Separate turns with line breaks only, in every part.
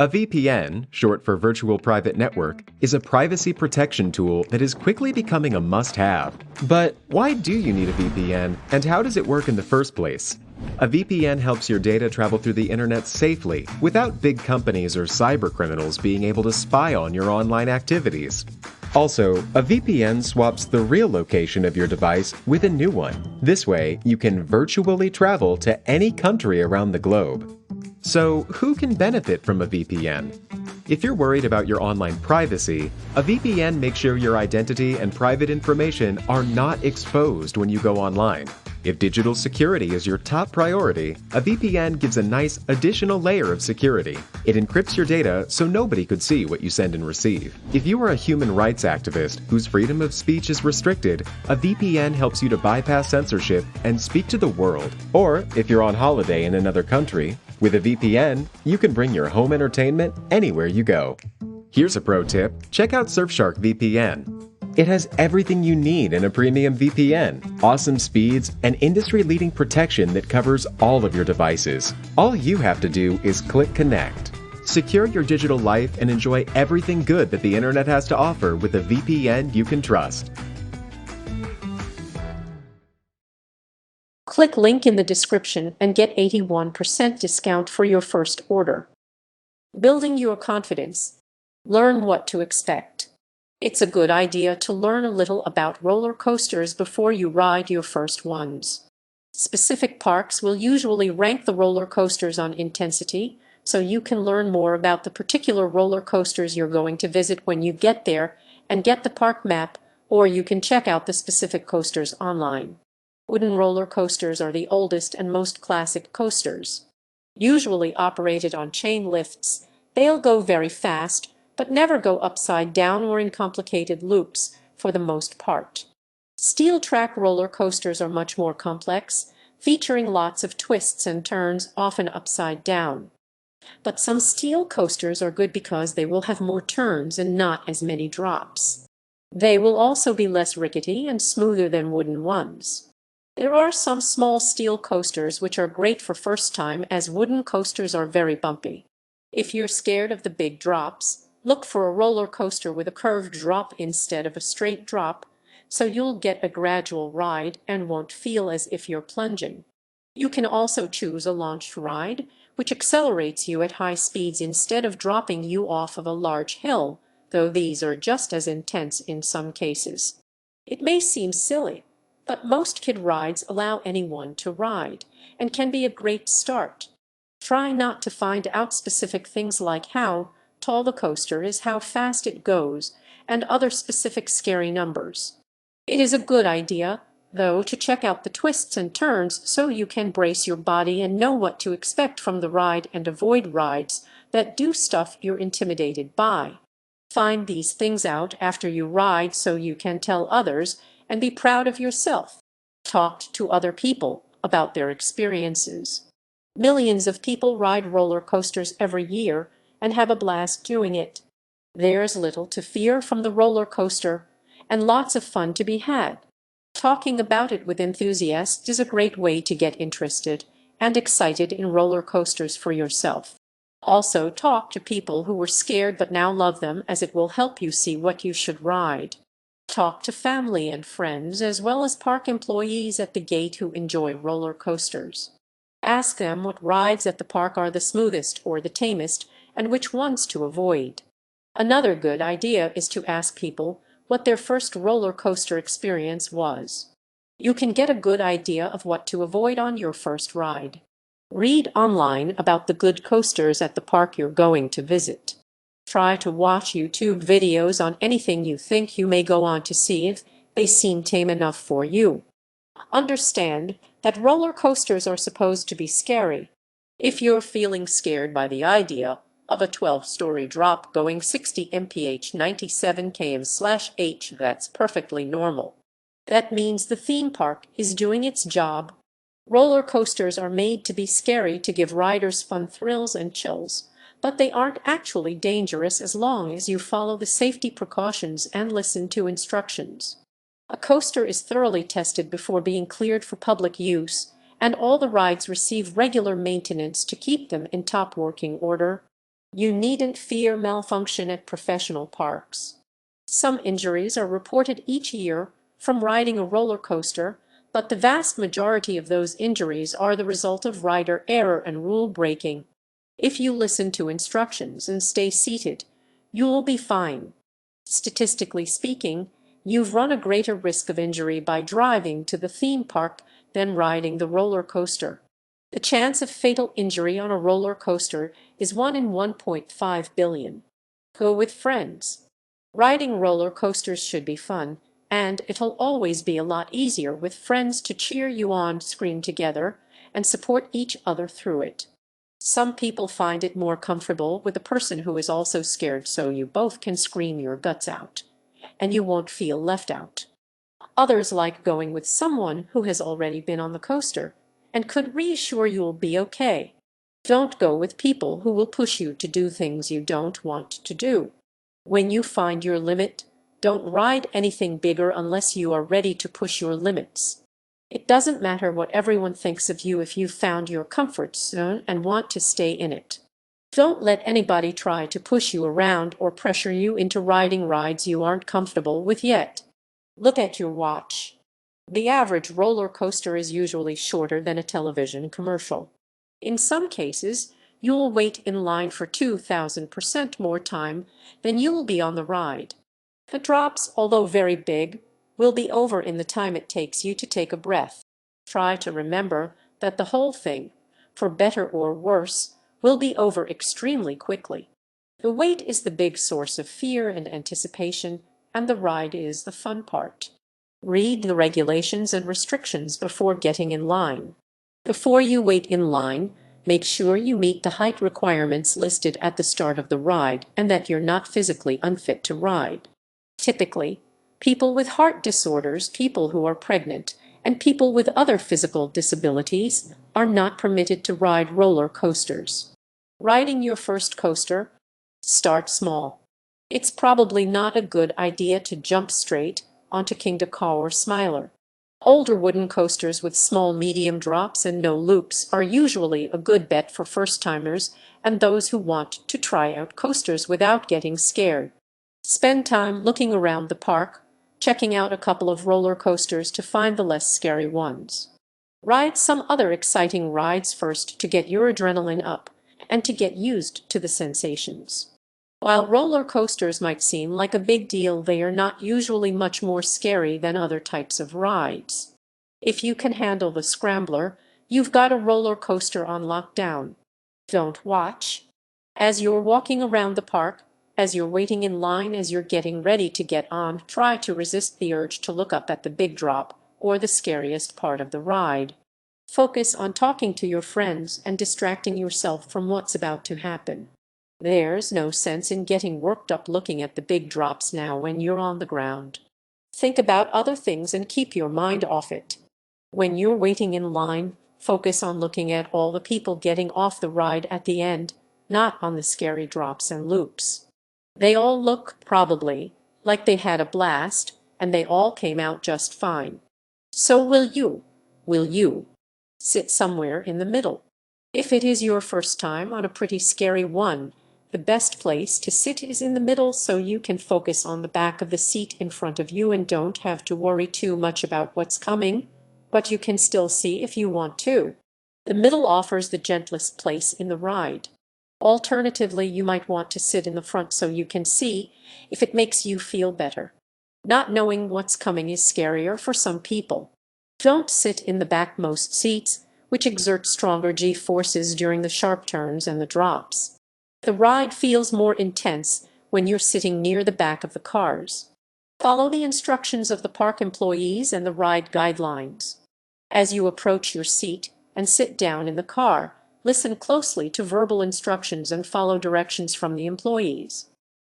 A VPN, short for Virtual Private Network, is a privacy protection tool that is quickly becoming a must-have. But why do you need a VPN, and how does it work in the first place? A VPN helps your data travel through the internet safely, without big companies or cybercriminals being able to spy on your online activities. Also, a VPN swaps the real location of your device with a new one. This way, you can virtually travel to any country around the globe. So, who can benefit from a VPN? If you're worried about your online privacy, a VPN makes sure your identity and private information are not exposed when you go online. If digital security is your top priority, a VPN gives a nice additional layer of security. It encrypts your data so nobody could see what you send and receive. If you are a human rights activist whose freedom of speech is restricted, a VPN helps you to bypass censorship and speak to the world. Or, if you're on holiday in another country, with a VPN, you can bring your home entertainment anywhere you go. Here's a pro tip: check out Surfshark VPN. It has everything you need in a premium VPN, awesome speeds, and industry-leading protection that covers all of your devices. All you have to do is click connect. Secure your digital life and enjoy everything good that the internet has to offer with a VPN you can trust.
Click link in the description and get 81% discount for your first order. Building your confidence. Learn what to expect. It's a good idea to learn a little about roller coasters before you ride your first ones. Specific parks will usually rank the roller coasters on intensity, so you can learn more about the particular roller coasters you're going to visit when you get there and get the park map, or you can check out the specific coasters online. Wooden roller coasters are the oldest and most classic coasters. Usually operated on chain lifts, they'll go very fast, but never go upside down or in complicated loops for the most part. Steel track roller coasters are much more complex, featuring lots of twists and turns, often upside down. But some steel coasters are good because they will have more turns and not as many drops. They will also be less rickety and smoother than wooden ones. There are some small steel coasters which are great for first time, as wooden coasters are very bumpy. If you're scared of the big drops, look for a roller coaster with a curved drop instead of a straight drop, so you'll get a gradual ride and won't feel as if you're plunging. You can also choose a launched ride, which accelerates you at high speeds instead of dropping you off of a large hill, though these are just as intense in some cases. It may seem silly, but most kid rides allow anyone to ride, and can be a great start. Try not to find out specific things like how tall the coaster is, how fast it goes, and other specific scary numbers. It is a good idea, though, to check out the twists and turns so you can brace your body and know what to expect from the ride and avoid rides that do stuff you're intimidated by. Find these things out after you ride so you can tell others and be proud of yourself. Talk to other people about their experiences. Millions of people ride roller coasters every year and have a blast doing it. There's little to fear from the roller coaster, and lots of fun to be had. Talking about it with enthusiasts is a great way to get interested and excited in roller coasters for yourself. Also, talk to people who were scared but now love them, as it will help you see what you should ride. Talk to family and friends, as well as park employees at the gate who enjoy roller coasters. Ask them what rides at the park are the smoothest or the tamest, and which ones to avoid. Another good idea is to ask people what their first roller coaster experience was. You can get a good idea of what to avoid on your first ride. Read online about the good coasters at the park you're going to visit. Try to watch YouTube videos on anything you think you may go on to see if they seem tame enough for you. Understand that roller coasters are supposed to be scary. If you're feeling scared by the idea of a 12-story drop going 60 mph 97 km/h, that's perfectly normal. That means the theme park is doing its job. Roller coasters are made to be scary to give riders fun thrills and chills, but they aren't actually dangerous as long as you follow the safety precautions and listen to instructions. A coaster is thoroughly tested before being cleared for public use, and all the rides receive regular maintenance to keep them in top working order. You needn't fear malfunction at professional parks. Some injuries are reported each year from riding a roller coaster, but the vast majority of those injuries are the result of rider error and rule breaking. If you listen to instructions and stay seated, you'll be fine. Statistically speaking, you've run a greater risk of injury by driving to the theme park than riding the roller coaster. The chance of fatal injury on a roller coaster is 1 in 1.5 billion. Go with friends. Riding roller coasters should be fun, and it'll always be a lot easier with friends to cheer you on, scream together, and support each other through it. Some people find it more comfortable with a person who is also scared, so you both can scream your guts out, and you won't feel left out. Others like going with someone who has already been on the coaster and could reassure you'll be okay. Don't go with people who will push you to do things you don't want to do. When you find your limit, don't ride anything bigger unless you are ready to push your limits. It doesn't matter what everyone thinks of you if you've found your comfort zone and want to stay in it. Don't let anybody try to push you around or pressure you into riding rides you aren't comfortable with yet. Look at your watch. The average roller coaster is usually shorter than a television commercial. In some cases, you'll wait in line for 2,000% more time than you'll be on the ride. The drops, although very big, will be over in the time it takes you to take a breath. Try to remember that the whole thing, for better or worse, will be over extremely quickly. The wait is the big source of fear and anticipation, and the ride is the fun part. Read the regulations and restrictions before getting in line. Before you wait in line, make sure you meet the height requirements listed at the start of the ride and that you're not physically unfit to ride. Typically, people with heart disorders, people who are pregnant, and people with other physical disabilities are not permitted to ride roller coasters. Riding your first coaster? Start small. It's probably not a good idea to jump straight onto Kingda Ka or Smiler. Older wooden coasters with small medium drops and no loops are usually a good bet for first-timers and those who want to try out coasters without getting scared. Spend time looking around the park, checking out a couple of roller coasters to find the less scary ones. Ride some other exciting rides first to get your adrenaline up and to get used to the sensations. While roller coasters might seem like a big deal, they are not usually much more scary than other types of rides. If you can handle the scrambler, you've got a roller coaster on lockdown. Don't watch. As you're walking around the park, as you're waiting in line, as you're getting ready to get on, try to resist the urge to look up at the big drop or the scariest part of the ride. Focus on talking to your friends and distracting yourself from what's about to happen. There's no sense in getting worked up looking at the big drops now when you're on the ground. Think about other things and keep your mind off it. When you're waiting in line, focus on looking at all the people getting off the ride at the end, not on the scary drops and loops. They all look, probably, like they had a blast, and they all came out just fine. So will you. Will you? Sit somewhere in the middle. If it is your first time on a pretty scary one, the best place to sit is in the middle so you can focus on the back of the seat in front of you and don't have to worry too much about what's coming, but you can still see if you want to. The middle offers the gentlest place in the ride. Alternatively, you might want to sit in the front so you can see if it makes you feel better. Not knowing what's coming is scarier for some people. Don't sit in the backmost seats, which exert stronger G-forces during the sharp turns and the drops. The ride feels more intense when you're sitting near the back of the cars. Follow the instructions of the park employees and the ride guidelines. As you approach your seat and sit down in the car, listen closely to verbal instructions and follow directions from the employees.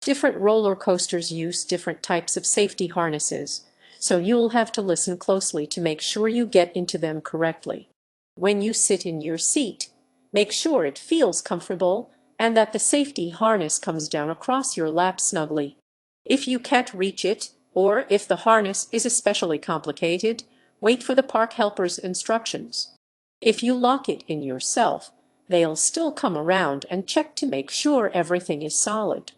Different roller coasters use different types of safety harnesses, so you'll have to listen closely to make sure you get into them correctly. When you sit in your seat, make sure it feels comfortable and that the safety harness comes down across your lap snugly. If you can't reach it, or if the harness is especially complicated, wait for the park helper's instructions. If you lock it in yourself, they'll still come around and check to make sure everything is solid.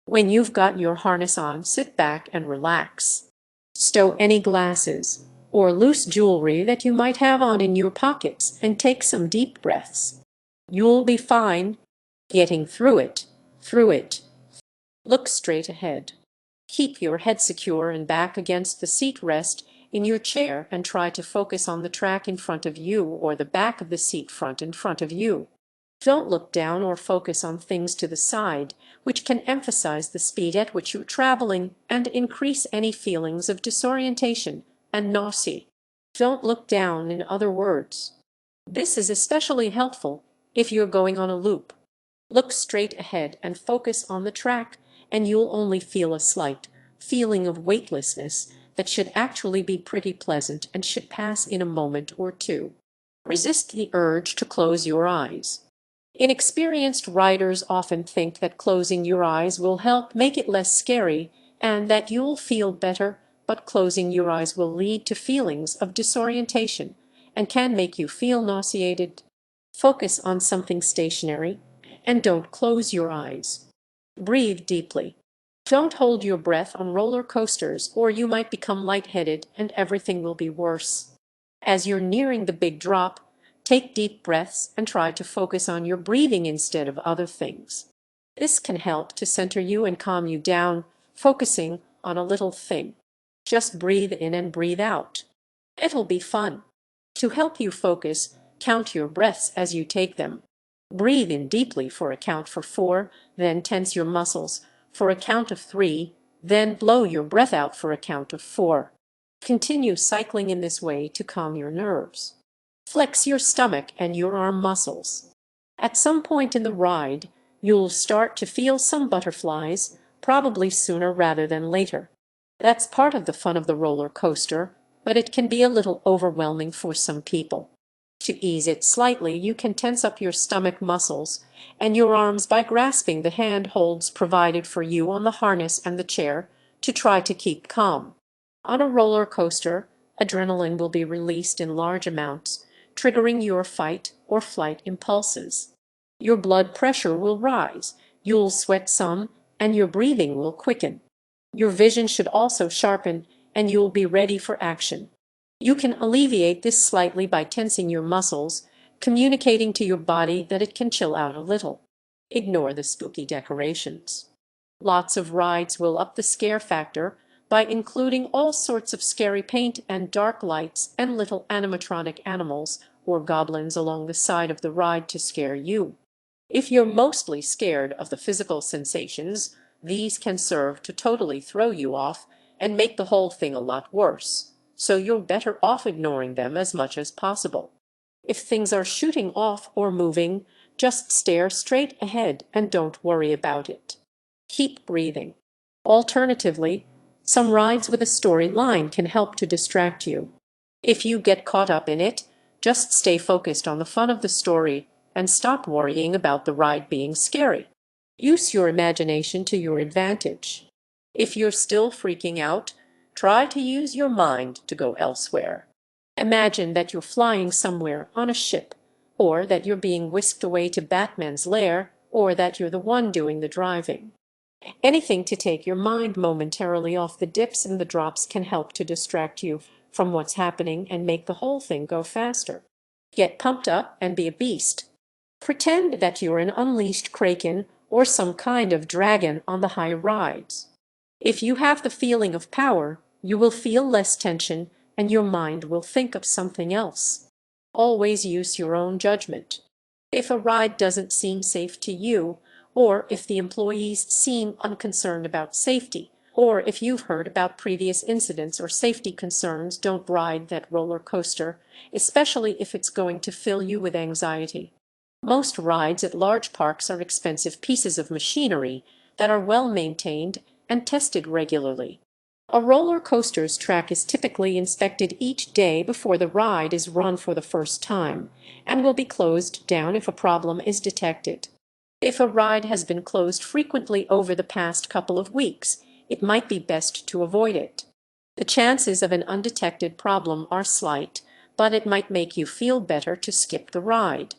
When you've got your harness on, sit back and relax. Stow any glasses or loose jewelry that you might have on in your pockets and take some deep breaths. You'll be fine. Getting through it. Through it. Look straight ahead. Keep your head secure and back against the seat rest in your chair and try to focus on the track in front of you or the back of the seat front in front of you. Don't look down or focus on things to the side, which can emphasize the speed at which you're traveling and increase any feelings of disorientation and nausea. Don't look down, in other words. This is especially helpful if you're going on a loop. Look straight ahead and focus on the track, and you'll only feel a slight feeling of weightlessness that should actually be pretty pleasant and should pass in a moment or two. Resist the urge to close your eyes. Inexperienced riders often think that closing your eyes will help make it less scary and that you'll feel better, but closing your eyes will lead to feelings of disorientation and can make you feel nauseated. Focus on something stationary and don't close your eyes. Breathe deeply. Don't hold your breath on roller coasters or you might become lightheaded and everything will be worse. As you're nearing the big drop, take deep breaths and try to focus on your breathing instead of other things. This can help to center you and calm you down, focusing on a little thing. Just breathe in and breathe out. It'll be fun. To help you focus, count your breaths as you take them. Breathe in deeply for a count for 4, then tense your muscles for a count of 3, then blow your breath out for a count of 4. Continue cycling in this way to calm your nerves. Flex your stomach and your arm muscles. At some point in the ride, you'll start to feel some butterflies, probably sooner rather than later. That's part of the fun of the roller coaster, but it can be a little overwhelming for some people. To ease it slightly, you can tense up your stomach muscles and your arms by grasping the handholds provided for you on the harness and the chair to try to keep calm. On a roller coaster, adrenaline will be released in large amounts, triggering your fight or flight impulses. Your blood pressure will rise, you'll sweat some, and your breathing will quicken. Your vision should also sharpen, and you'll be ready for action. You can alleviate this slightly by tensing your muscles, communicating to your body that it can chill out a little. Ignore the spooky decorations. Lots of rides will up the scare factor by including all sorts of scary paint and dark lights and little animatronic animals or goblins along the side of the ride to scare you. If you're mostly scared of the physical sensations, these can serve to totally throw you off and make the whole thing a lot worse, so you're better off ignoring them as much as possible. If things are shooting off or moving, just stare straight ahead and don't worry about it. Keep breathing. Alternatively, some rides with a storyline can help to distract you. If you get caught up in it, just stay focused on the fun of the story and stop worrying about the ride being scary. Use your imagination to your advantage. If you're still freaking out, try to use your mind to go elsewhere. Imagine that you're flying somewhere on a ship, or that you're being whisked away to Batman's lair, or that you're the one doing the driving. Anything to take your mind momentarily off the dips and the drops can help to distract you from what's happening and make the whole thing go faster. Get pumped up and be a beast. Pretend that you're an unleashed kraken or some kind of dragon on the high rides. If you have the feeling of power, you will feel less tension and your mind will think of something else. Always use your own judgment. If a ride doesn't seem safe to you, or if the employees seem unconcerned about safety, or if you've heard about previous incidents or safety concerns, don't ride that roller coaster, especially if it's going to fill you with anxiety. Most rides at large parks are expensive pieces of machinery that are well maintained and tested regularly. A roller coaster's track is typically inspected each day before the ride is run for the first time, and will be closed down if a problem is detected. If a ride has been closed frequently over the past couple of weeks, it might be best to avoid it. The chances of an undetected problem are slight, but it might make you feel better to skip the ride.